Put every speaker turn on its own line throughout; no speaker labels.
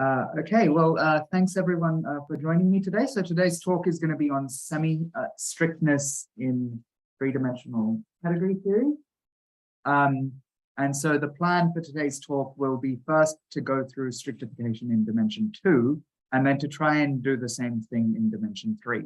Okay, well, thanks everyone for joining me today. So today's talk is going to be on semi-strictness in three-dimensional category theory. And so the plan for today's talk will be first to go through strictification in dimension 2, and then to try and do the same thing in dimension 3.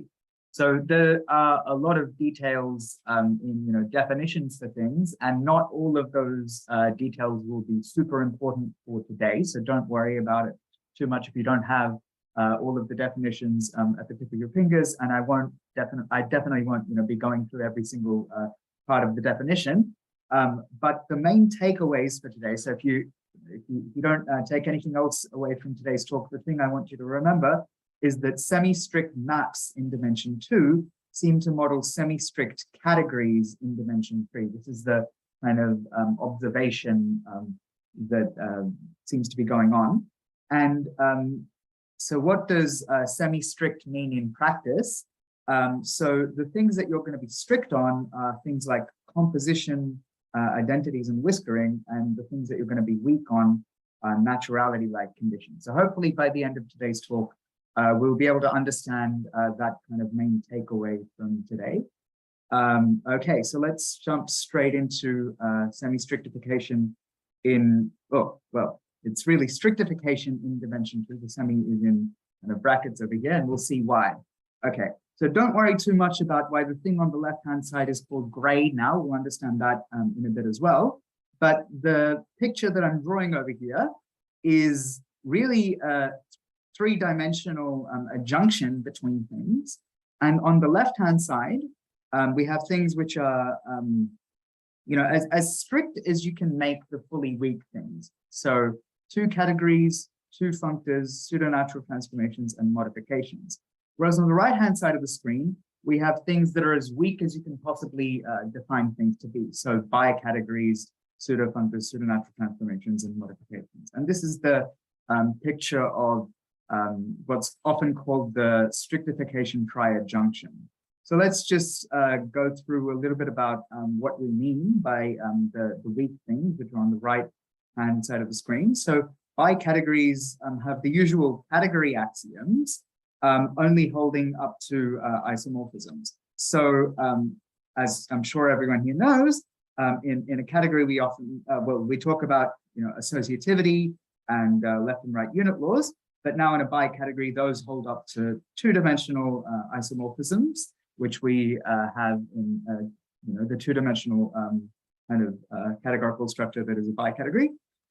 So there are a lot of details in definitions for things, and not all of those details will be super important for today. So don't worry about it too much if you don't have all of the definitions at the tip of your fingers, and I definitely won't be going through every single part of the definition. But the main takeaways for today, so if you don't take anything else away from today's talk, the thing I want you to remember is that semi-strict maps in dimension 2 seem to model semi-strict categories in dimension 3. This is the kind of observation that seems to be going on. And so what does semi-strict mean in practice? So the things that you're going to be strict on are things like composition, identities and whiskering, and the things that you're going to be weak on are naturality-like conditions. So hopefully by the end of today's talk, we'll be able to understand that kind of main takeaway from today. Okay, so let's jump straight into semi-strictification in, it's really strictification in dimension 2. The semi is in kind of brackets over here, and we'll see why. Okay, so don't worry too much about why the thing on the left-hand side is called gray now. We'll understand that in a bit as well. But the picture that I'm drawing over here is really a three-dimensional junction between things. And on the left-hand side, we have things which are, as strict as you can make the fully weak things. So 2 categories, 2 functors, pseudo-natural transformations, and modifications. Whereas on the right-hand side of the screen, we have things that are as weak as you can possibly define things to be. So bicategories, pseudo-functors, pseudo-natural transformations, and modifications. And this is the picture of what's often called the strictification triad junction. So let's just go through a little bit about what we mean by the weak things, which are on the right-hand side of the screen. So bicategories have the usual category axioms, only holding up to isomorphisms. So as I'm sure everyone here knows, in a category we often, we talk about associativity and left and right unit laws, but now in a bicategory, those hold up to 2-dimensional isomorphisms, which we have in the 2-dimensional kind of categorical structure that is a bicategory.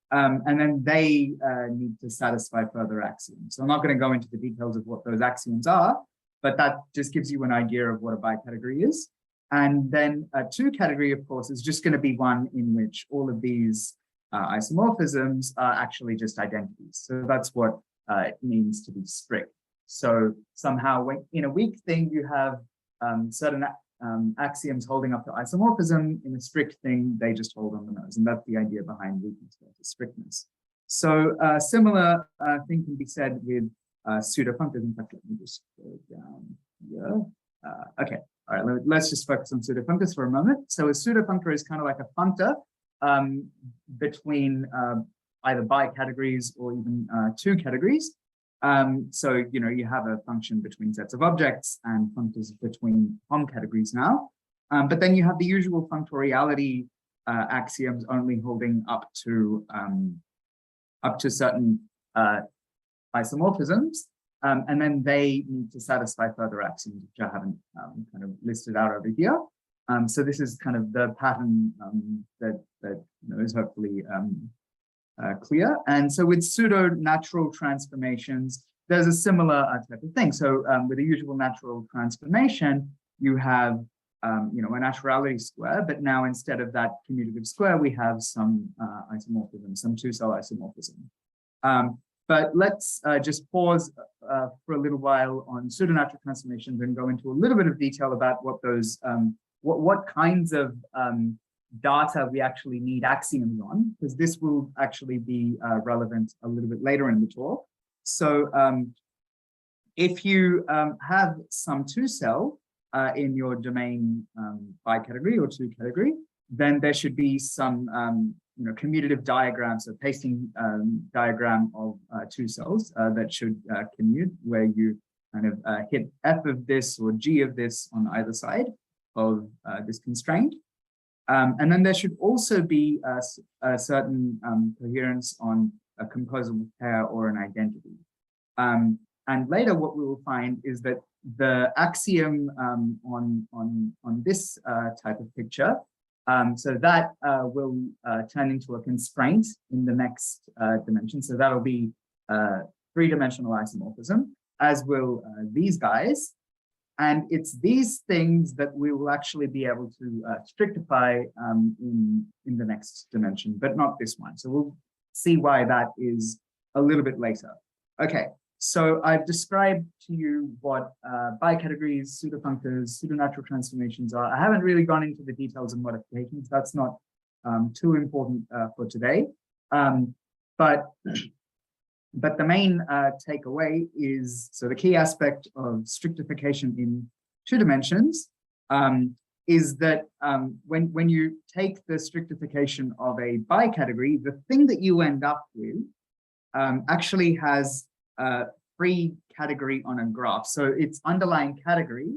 And then they need to satisfy further axioms. So I'm not going to go into the details of what those axioms are, but that just gives you an idea of what a bicategory is. And then a 2-category, of course, is just going to be one in which all of these isomorphisms are actually just identities. So that's what it means to be strict. So somehow when in a weak thing, you have certain axioms holding up to isomorphism. In a strict thing, they just hold on the nose. And that's the idea behind weakness versus strictness. So a similar thing can be said with pseudo-functors. In fact, let me just go down here. Okay, all right, let's just focus on pseudo-functors for a moment. So a pseudo-functor is kind of like a functor between either bicategories or even 2 categories. So, you have a function between sets of objects and functors between categories now. But then you have the usual functoriality axioms only holding up to certain isomorphisms. And then they need to satisfy further axioms, which I haven't kind of listed out over here. So this is kind of the pattern that is hopefully clear. And so with pseudo-natural transformations, there's a similar type of thing. So with a usual natural transformation, you have a naturality square, but now instead of that commutative square, we have some isomorphism, some 2-cell isomorphism. But let's just pause for a little while on pseudo-natural transformations and go into a little bit of detail about what those, what kinds of data we actually need axioms on, because this will actually be relevant a little bit later in the talk. So if you have some 2-cell in your domain bicategory or 2 category, then there should be some commutative diagram, so pasting diagram of two cells that should commute, where you kind of hit F of this or G of this on either side of this constraint. And then there should also be a certain coherence on a composable pair or an identity. And later what we will find is that the axiom on this type of picture, so that will turn into a constraint in the next dimension. So that'll be three-dimensional isomorphism, as will these guys. And it's these things that we will actually be able to strictify in the next dimension, but not this one. So we'll see why that is a little bit later. Okay, so I've described to you what bicategories, pseudofunctors, pseudonatural transformations are. I haven't really gone into the details of modifications. That's not too important for today. But the main takeaway is, so the key aspect of strictification in two dimensions is that when you take the strictification of a bicategory, the thing that you end up with actually has free category on a graph. So its underlying category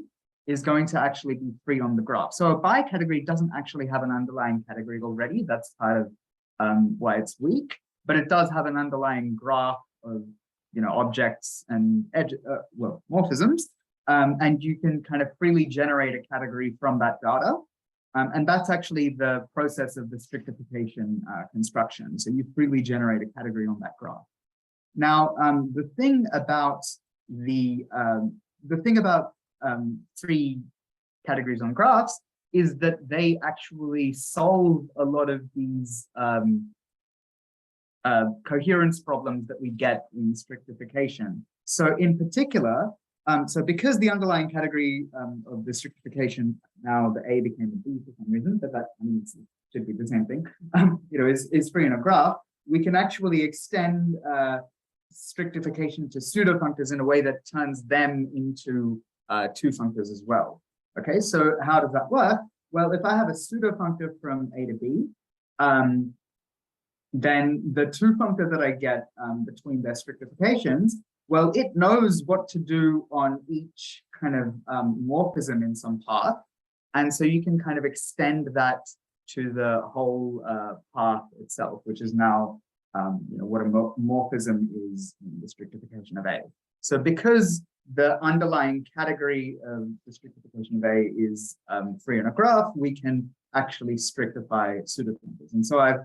is going to actually be free on the graph. So a bicategory doesn't actually have an underlying category already. That's part of why it's weak, but it does have an underlying graph of objects and morphisms, and you can kind of freely generate a category from that data, and that's actually the process of the strictification construction. So you freely generate a category on that graph. Now, the thing about free categories on graphs is that they actually solve a lot of these coherence problems that we get in strictification. So in particular, so because the underlying category of the strictification, now the A became a B for some reason, but that should be the same thing, is free in a graph, we can actually extend strictification to pseudofunctors in a way that turns them into two functors as well. Okay, so how does that work? Well, if I have a pseudofunctor from A to B, then the two functor that I get between their strictifications, well, it knows what to do on each kind of morphism in some path. And so you can kind of extend that to the whole path itself, which is now what a morphism is in the strictification of A. So because the underlying category of the strictification of A is free in a graph, we can actually strictify pseudofunctors. And so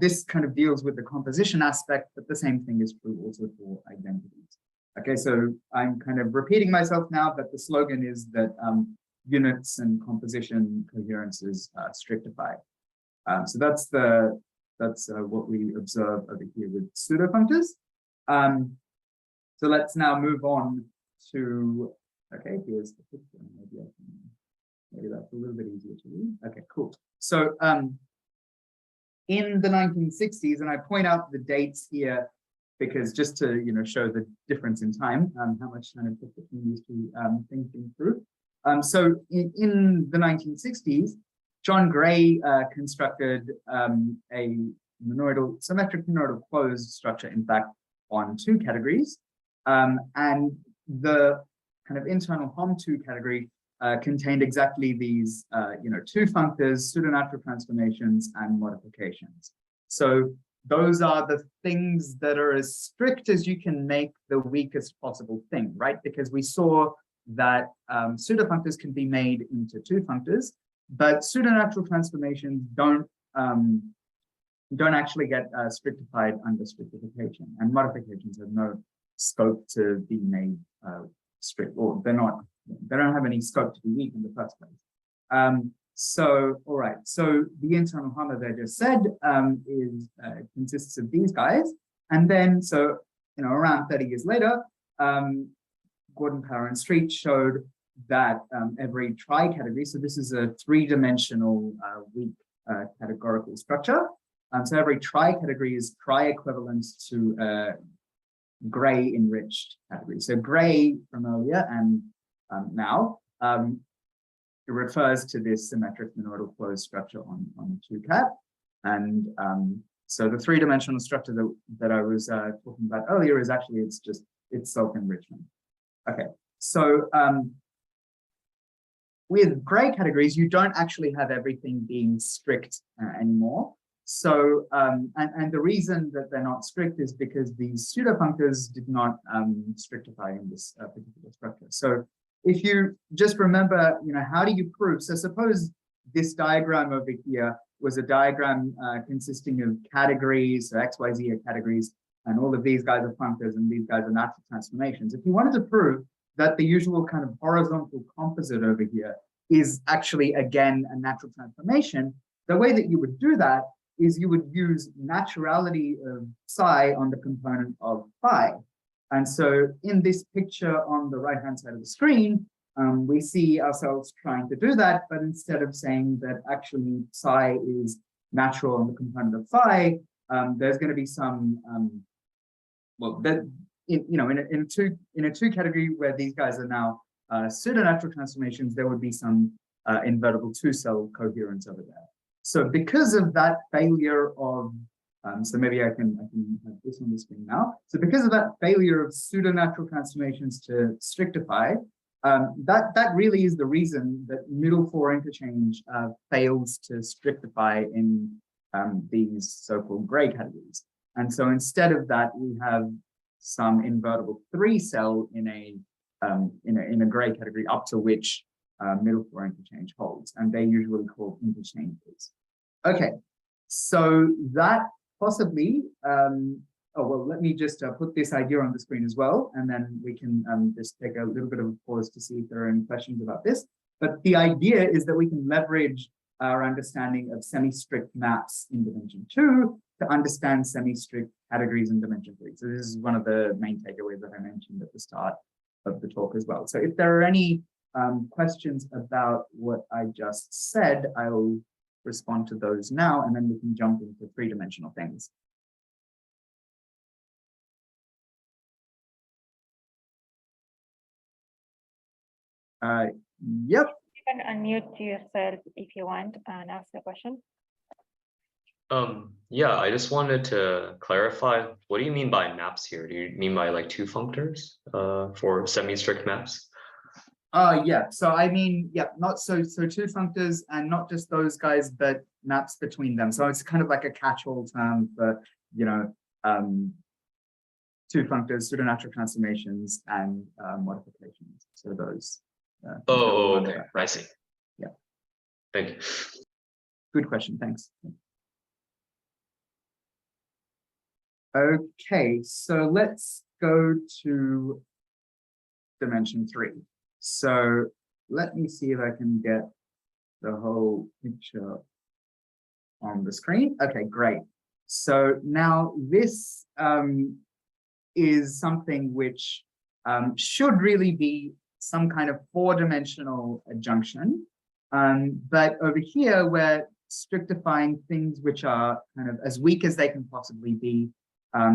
this kind of deals with the composition aspect, but the same thing is true also for identities. Okay, so I'm kind of repeating myself now, but the slogan is that units and composition coherences strictify. So that's what we observe over here with pseudofunctors. So let's now move on to, okay, here's the picture. Maybe that's a little bit easier to read. Okay, cool. So in the 1960s, and I point out the dates here because just to show the difference in time, how much time it took between these two things being through. So in the 1960s, John Gray constructed a symmetric monoidal closed structure, in fact, on two categories, and the kind of internal HOM2 category contained exactly these, two functors, pseudonatural transformations, and modifications. So those are the things that are as strict as you can make the weakest possible thing, right? Because we saw that pseudofunctors can be made into two functors, but pseudonatural transformations don't actually get strictified under strictification, and modifications have no scope to be made strict, or they don't have any scope to be weak in the first place. So, all right, so the internal HOM, as I just said, consists of these guys. And then, so, around 30 years later, Gordon, Power, and Street showed that every tri-category, so this is a three-dimensional weak categorical structure. So every tri-category is tri-equivalent to a gray enriched category. So gray from earlier and now, it refers to this symmetric monoidal closed structure on 2-cat. And so the three-dimensional structure that I was talking about earlier is actually, it's self-enrichment. Okay, so with gray categories, you don't actually have everything being strict anymore. So, and the reason that they're not strict is because these pseudofunctors did not strictify in this particular structure. So if you just remember, how do you prove? So suppose this diagram over here was a diagram consisting of categories, so X, Y, Z are categories, and all of these guys are functors and these guys are natural transformations. If you wanted to prove that the usual kind of horizontal composite over here is actually, again, a natural transformation, the way that you would do that is you would use naturality of psi on the component of phi. And so in this picture on the right-hand side of the screen, we see ourselves trying to do that, but instead of saying that actually psi is natural on the component of phi, there's going to be some, in a two category where these guys are now pseudo-natural transformations, there would be some invertible two-cell coherence over there. So because of that failure of, so maybe I can have this on the screen now. So because of that failure of pseudo-natural transformations to strictify, that really is the reason that middle four interchange fails to strictify in these so-called gray categories. And so instead of that, we have some invertible three-cell in a gray category up to which middle four interchange holds, and they're usually called interchanges. Okay, so that possibly, let me just put this idea on the screen as well, and then we can just take a little bit of a pause to see if there are any questions about this. But the idea is that we can leverage our understanding of semi-strict maps in dimension 2 to understand semi-strict categories in dimension 3. So this is one of the main takeaways that I mentioned at the start of the talk as well. So if there are any questions about what I just said, I'll respond to those now, and then we can jump into three-dimensional things. Yep.
You can unmute yourself if you want and ask the question.
Yeah, I just wanted to clarify, what do you mean by maps here? Do you mean by like two functors for semi-strict maps?
Yeah, so I mean, yeah, not so two functors, and not just those guys, but maps between them. So it's kind of like a catch-all term for, two functors, pseudo-natural transformations, and modifications. So those.
Okay, I see.
Yeah.
Thank you.
Good question, thanks. Okay, so let's go to dimension 3. So let me see if I can get the whole picture on the screen. Okay, great. So now this is something which should really be some kind of four-dimensional adjunction. But over here, we're strictifying things which are kind of as weak as they can possibly be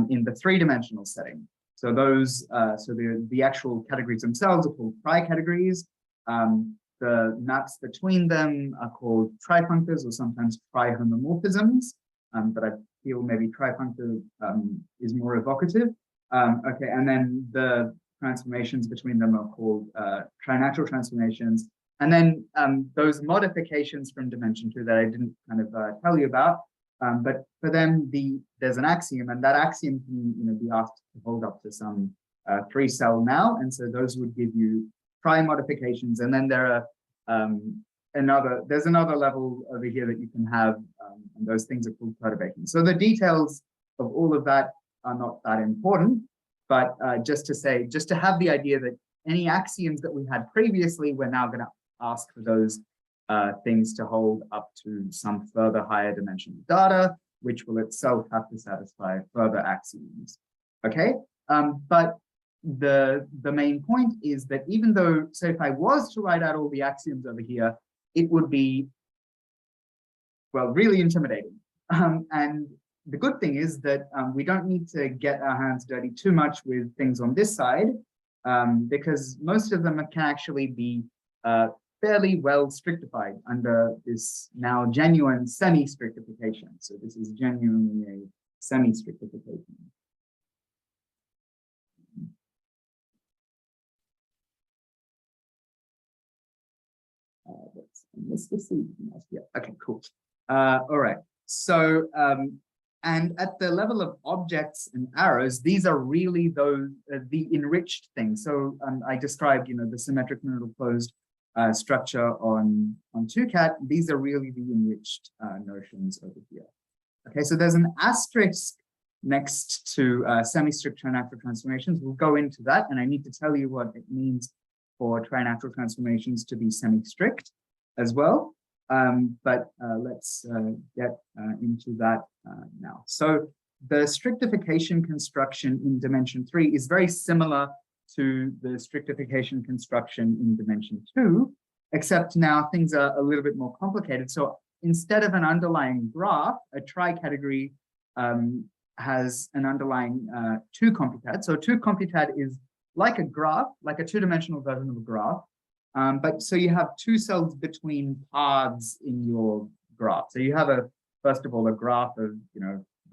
in the three-dimensional setting. So those, the actual categories themselves are called tri-categories. The maps between them are called trifunctors or sometimes tri-homomorphisms, but I feel maybe trifunctor is more evocative. Okay, and then the transformations between them are called trinatural transformations. And then those modifications from dimension 2 that I didn't kind of tell you about, but for them, there's an axiom, and that axiom can be asked to hold up to some three-cell now, and so those would give you tri-modifications. And then there are there's another level over here that you can have, and those things are called perturbations. So the details of all of that are not that important, but just to have the idea that any axioms that we had previously, we're now going to ask for those things to hold up to some further higher dimensional data, which will itself have to satisfy further axioms. Okay, but the main point is that even though, so if I was to write out all the axioms over here, it would be, well, really intimidating. And the good thing is that we don't need to get our hands dirty too much with things on this side, because most of them can actually be fairly well strictified under this now genuine semi-strictification. So this is genuinely a semi-strictification. Let's see. Yeah. Okay. Cool. All right. So, and at the level of objects and arrows, these are really those the enriched things. So I described, the symmetric monoidal closed structure on 2cat. These are really the enriched notions over here. Okay. So there's an asterisk next to semi-strict trinatural transformations. We'll go into that, and I need to tell you what it means for trinatural transformations to be semi-strict as well. But let's get into that now. So the strictification construction in dimension 3 is very similar to the strictification construction in dimension 2, except now things are a little bit more complicated. So instead of an underlying graph, a tri-category has an underlying 2-computad. So 2-computad is like a graph, like a 2-dimensional version of a graph. But so you have 2 cells between paths in your graph. So you have first of all, a graph of,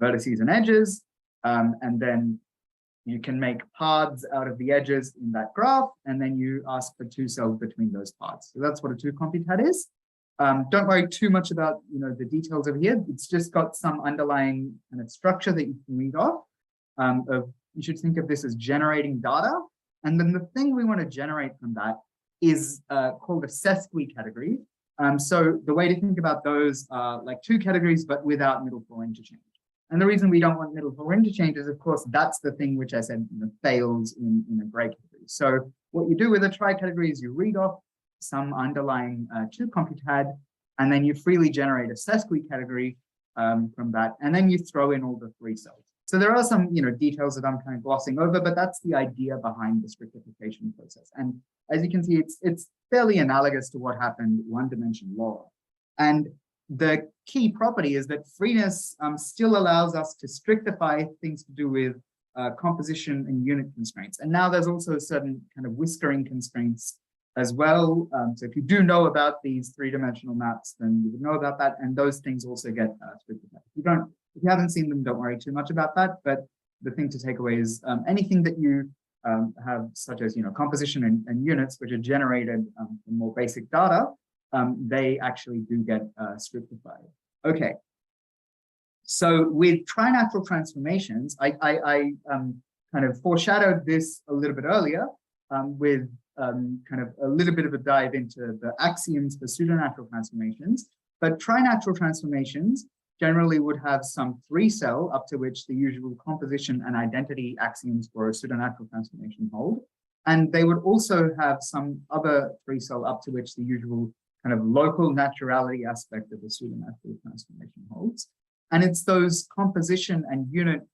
vertices and edges, and then you can make paths out of the edges in that graph, and then you ask for 2 cells between those paths. So that's what a 2-computad is. Don't worry too much about, the details over here. It's just got some underlying kind of structure that you can read off. You should think of this as generating data. And then the thing we want to generate from that is called a sesquicategory. So the way to think about those are like 2 categories, but without middle floor interchange. And the reason we don't want middle floor interchange is, of course, that's the thing which I said fails in a gray category. So what you do with a tri-category is you read off some underlying 2-computad, and then you freely generate a sesquicategory from that, and then you throw in all the 3 cells. So there are some, details that I'm kind of glossing over, but that's the idea behind the strictification process. And as you can see, it's fairly analogous to what happened one-dimension lower. And the key property is that freeness still allows us to strictify things to do with composition and unit constraints. And now there's also certain kind of whiskering constraints as well. So if you do know about these 3-dimensional maps, then you would know about that. And those things also get strictified. If you haven't seen them, don't worry too much about that. But the thing to take away is anything that you have, such as composition and units, which are generated from more basic data, they actually do get strictified. Okay. So with trinatural transformations, I kind of foreshadowed this a little bit earlier with kind of a little bit of a dive into the axioms for pseudonatural transformations. But trinatural transformations generally would have some 3-cell up to which the usual composition and identity axioms for a pseudonatural transformation hold. And they would also have some other 3-cell up to which the usual kind of local naturality aspect of the pseudonatural transformation holds. And it's those composition and unit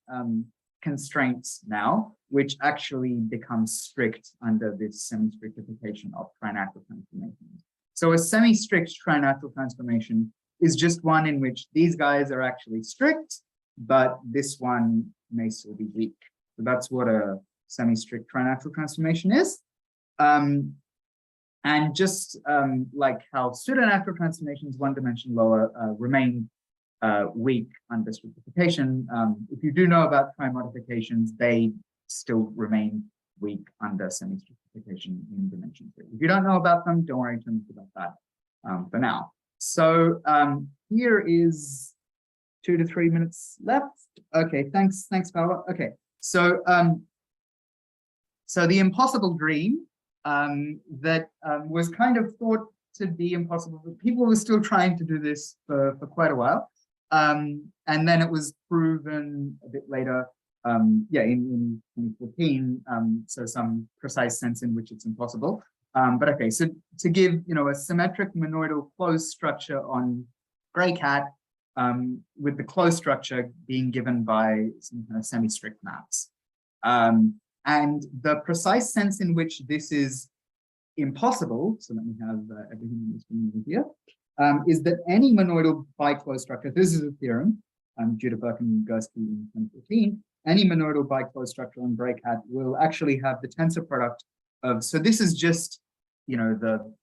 constraints now, which actually become strict under this semi-strictification of trinatural transformations. So a semi-strict trinatural transformation is just one in which these guys are actually strict, but this one may still be weak. So that's what a semi-strict trinatural transformation is. And just like how pseudonatural transformations 1 dimension lower remain weak under strictification, if you do know about trimodifications, they still remain weak under semi-strictification in dimension 3. If you don't know about them, don't worry too much about that for now. So here is 2 to 3 minutes left. Okay, thanks, Paula. Okay, so so the impossible dream that was kind of thought to be impossible, but people were still trying to do this for quite a while. And then it was proven a bit later, in 2014, so some precise sense in which it's impossible. But okay, so to give, a symmetric monoidal closed structure on gray cat, with the closed structure being given by some kind of semi-strict maps. And the precise sense in which this is impossible, so let me have everything on the screen over here, is that any monoidal biclosed structure, this is a theorem due to Burke and Gursky in 2014, any monoidal biclosed structure on gray cat will actually have the tensor product of, so this is just, the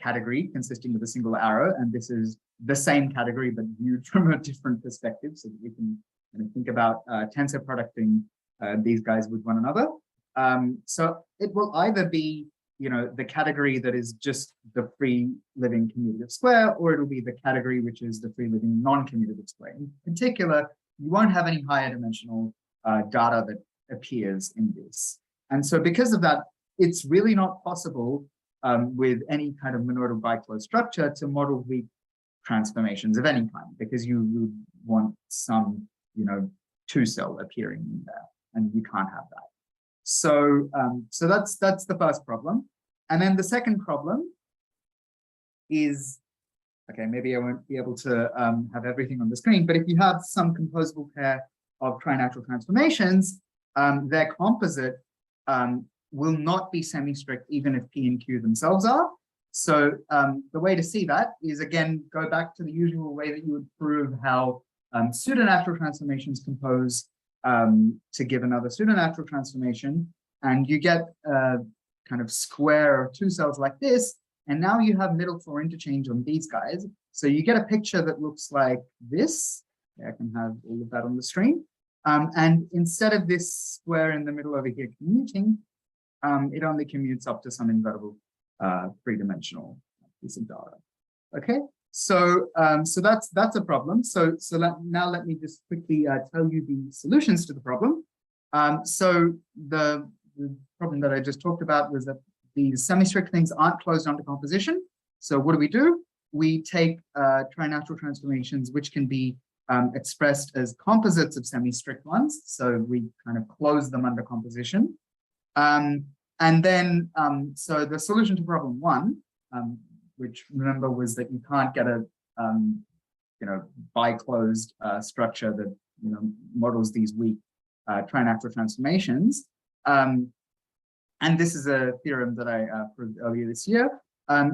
category consisting of a single arrow, and this is the same category but viewed from a different perspective, so that we can kind of think about tensor producting these guys with one another. So it will either be, the category that is just the free living commutative square, or it'll be the category which is the free living non-commutative square. In particular, you won't have any higher dimensional data that appears in this. And so because of that, it's really not possible with any kind of monoidal biclosed structure to model weak transformations of any kind, because you would want some, two cell appearing in there, and you can't have that. So, so that's the first problem. And then the second problem is, okay, maybe I won't be able to have everything on the screen, but if you have some composable pair of trinatural transformations, their composite will not be semi-strict even if P and Q themselves are. So the way to see that is, again, go back to the usual way that you would prove how pseudonatural transformations compose to give another pseudonatural transformation, and you get a kind of square of two cells like this, and now you have middle floor interchange on these guys. So you get a picture that looks like this. I can have all of that on the screen. And instead of this square in the middle over here commuting, it only commutes up to some invertible three-dimensional piece of data. Okay, so so that's a problem. So now let me just quickly tell you the solutions to the problem. So the problem that I just talked about was that these semi-strict things aren't closed under composition. So what do? We take trinatural transformations, which can be expressed as composites of semi-strict ones. So we kind of close them under composition. And then, so the solution to problem one, which remember was that you can't get a, biclosed structure that, models these weak trinatural transformations. And this is a theorem that I proved earlier this year,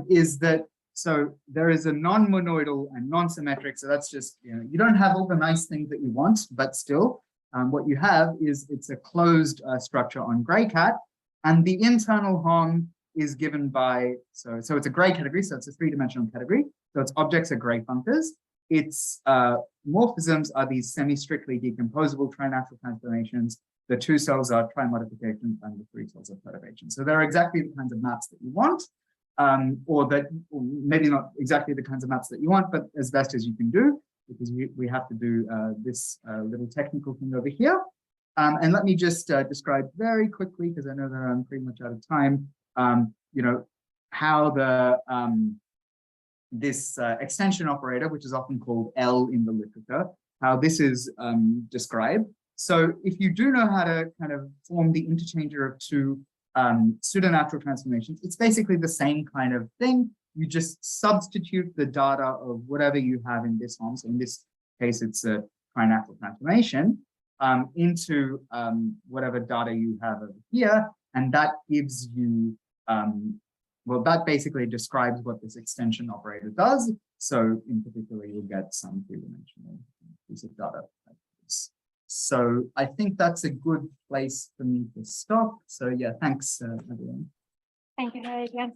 is that, so there is a non-monoidal and non-symmetric. So that's just, you don't have all the nice things that you want, but still what you have is it's a closed structure on gray cat. And the internal Hong is given by, so it's a gray category, so it's a three-dimensional category. So its objects are gray functors. Its morphisms are these semi-strictly decomposable trinatural transformations. The two cells are trimodifications and the three cells are perturbations. So they're exactly the kinds of maps that you want, or maybe not exactly the kinds of maps that you want, but as best as you can do, because we have to do this little technical thing over here. And let me just describe very quickly, because I know that I'm pretty much out of time, how the this extension operator, which is often called L in the literature, how this is described. So if you do know how to kind of form the interchanger of two pseudonatural transformations, it's basically the same kind of thing. You just substitute the data of whatever you have in this Hong. So in this case, it's a trinatural transformation into whatever data you have over here, and that gives you, well, that basically describes what this extension operator does. So in particular, you'll get some three-dimensional piece of data like this. So I think that's a good place for me to stop. So yeah, thanks, everyone.
Thank you, Adrian.